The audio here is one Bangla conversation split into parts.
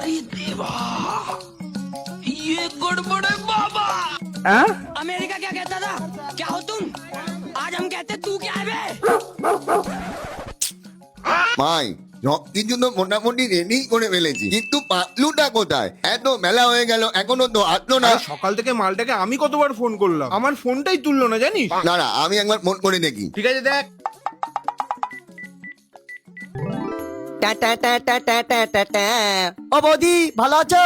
अरे देवा, ये गड़बड़ है बाबा। अमेरिका क्या कहता था? क्या हो तुम? आज हम कहते तू क्या है बे? ভাই সবকিছু তো মোটামুটি রেডি করে ফেলেছি, কিন্তু পাতলুটা কোথায়? এত বেলা হয়ে গেল এখনো তো আসলো না। আরে সকাল থেকে মালটাকে আমি কতবার ফোন করলাম, আমার ফোনটাই তুললো না জানিস। দাঁড়া আমি একবার ফোন করে দেখি। ঠিক আছে দেখ। টা টা টা টা টা টা টা টা। ও বৌদি ভালো আছো?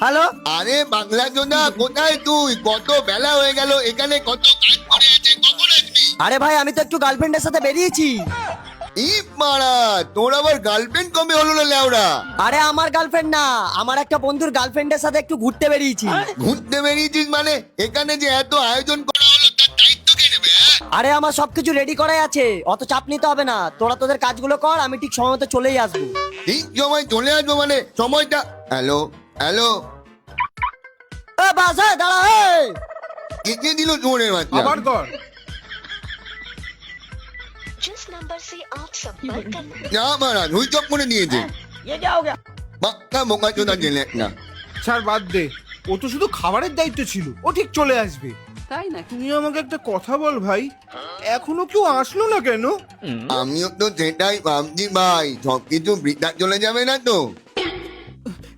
হ্যালো, আরে বাংলা জোনা কোথায় তুই? কত বেলা হয়ে গেল, এখানে কত কাজ পড়ে আছে, কখন আসবি? আরে ভাই আমি তো একটু গার্লফ্রেন্ডের সাথে বেরিয়েছি। ই মারা, তোর আবার গার্লফ্রেন্ড কবে হলো না লেওড়া? আরে আমার গার্লফ্রেন্ড না, আমার একটা বন্ধুর গার্লফ্রেন্ডের সাথে একটু ঘুরতে বেরিয়েছি। ঘুরতে বেরিয়েছিস মানে? এখানে যে এত আয়োজন করা হলো তার দায়িত্ব কে নেবে? আরে আমার সবকিছু রেডি করাই আছে, অত চাপ নিতে হবে না। তোরা তোদের কাজগুলো কর, আমি ঠিক সময় মতো চলেই আসবো। ঠিক সময় চলে আসবো মানে? সময়টা হ্যালো হ্যালো এ বাস, দাঁড়া। কে দিল জোরের বাচ্চা? আবার কর। जिस नंबर से आप संपर्क कर না মারা ধুই চপ করে দিয়েছে। ये क्या हो गया? বাক্কা বোকা চোদা জেলে না। ছাড় বাদ দে, ও তো শুধু খাবারের দায়িত্ব ছিল, ও ঠিক চলে আসবে। তাই না? তুই আমাকে একটা কথা বল ভাই, এখনো কেউ আসলো না কেন? আমিও তো সেটাই ভাবছি ভাই, সবকিছু বৃথা চলে যাবে না তো?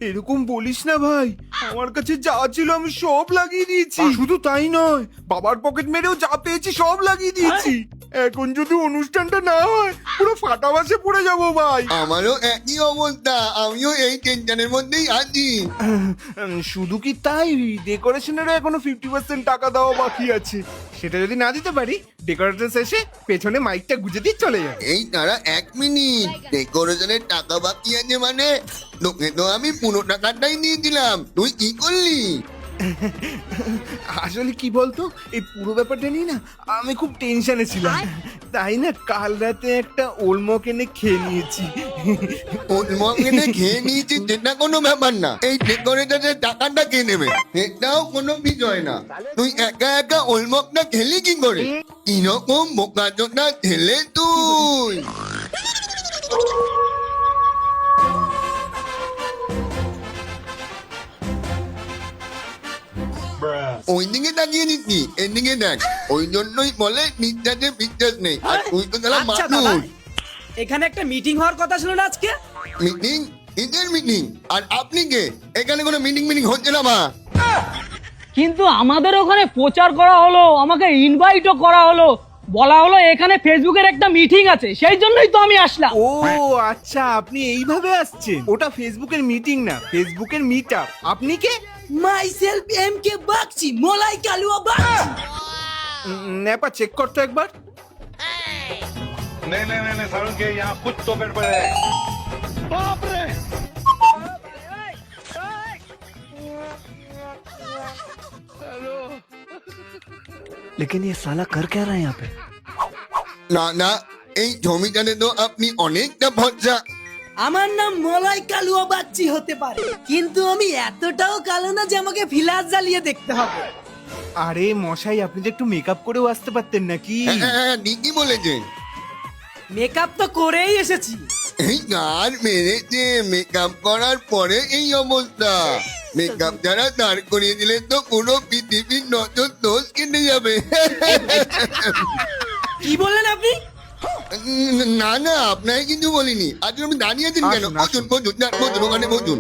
এরকম বলিস না ভাই, আমার কাছে যা ছিল আমি সব লাগিয়ে দিয়েছি। শুধু তাই নয়, বাবার পকেট মেরেও যা পেয়েছি সব লাগিয়ে দিয়েছি। এখন যদি অনুষ্ঠানটা না হয় পুরো ফাটা বাসে পড়ে যাবো ভাই। আমারও একই অবস্থা, আমিও এই টেনশনের মধ্যেই আছি। শুধু কি তাই, ডেকোরেশনেরও এখনো 50% টাকা দেওয়া বাকি আছে। সেটা যদি না দিতে পারি, ডেকোরেটর শেষে পেছনে মাইকটা গুজে দিয়ে চলে যাবে। এই তারা 1 মিনিট, ডেকোরেশনের টাকা বাকি আছে মানে? তোকে তো আমি পুরো টাকাটাই দিয়েছিলাম, তুই কি করলি? আসলে কি বলতো, এই পুরো ব্যাপারটা নিয়ে না আমি খুব টেনশনে ছিলাম। তাই না কাল রাতে একটা ওলমক এনে খেয়ে নিয়েছি। ওলমকেনে খেয়ে নিয়েছিস সেটা কোনো ব্যাপার না, এই ডেকোরেটরের টাকাটা কে নেবে সেটাও কোনো বিষয় না। তুই একা একা ওলমকটা খেলি কি করে? কিরকম বোকাচোদা ছেলে তুই! ওইদিকে তাকিয়ে নিচ্ছি, এদিকে দেখ। ওই জন্যই বলে নিঃশ্বাসে বিশ্বাস নেই। আর তুই তো তাহলে আচ্ছা দাদা, মানুষ। এখানে একটা মিটিং হওয়ার কথা ছিল না আজকে? মিটিং? কিসের মিটিং? আর আপনি কে? এখানে কোনো মিটিং হচ্ছে না মা। কিন্তু আমাদের ওখানে প্রচার করা হলো, আমাকে ইনভাইটও করা হলো, বলা হলো এখানে ফেসবুকের একটা মিটিং আছে, সেই জন্যই তো আমি আসলাম। ও আচ্ছা, আপনি এইভাবে আসছেন। ওটা ফেসবুকের মিটিং না, ফেসবুকের মিট আপ। আপনি কে? Myself M K Bagchi, Molai Kalua Bagchi. Nepa check করতো একবার। नहीं नहीं नहीं नहीं सारुण के यहाँ कुछ तो गड़बड़ है। बाप रे! लेकिन ये साला कर क्या रहा है यहाँ पे? না না, এই জমিটাতে তো আপনি অনেকটা ভরসা। আমার নাম মোলাই কালুয়া বাগচি হতে পারে, কিন্তু আমি এতটাও কালো না যে আমাকে ফিলাস জ্বালিয়ে দেখতে হবে। আরে মশাই, আপনি তো একটু মেকআপ করেও আসতে পারতেন নাকি? হ্যাঁ ঠিকই বলেছেন। মেকআপ তো করেই এসেছি। এই গান মেরেছে, মেকআপ করার পরে এই অবস্থা। মেকআপ যারা দাঁড় করিয়ে দিলে তো পুরো পৃথিবীর নজর দোষ কেটে যাবে। কি বললেন আপনি? না না, আপনাকে কিছু বলিনি। আজ আপনি দাঁড়িয়েছেন কেন? আসুন, আসুন। বসুন বসুন, বসুন ওখানে বসুন।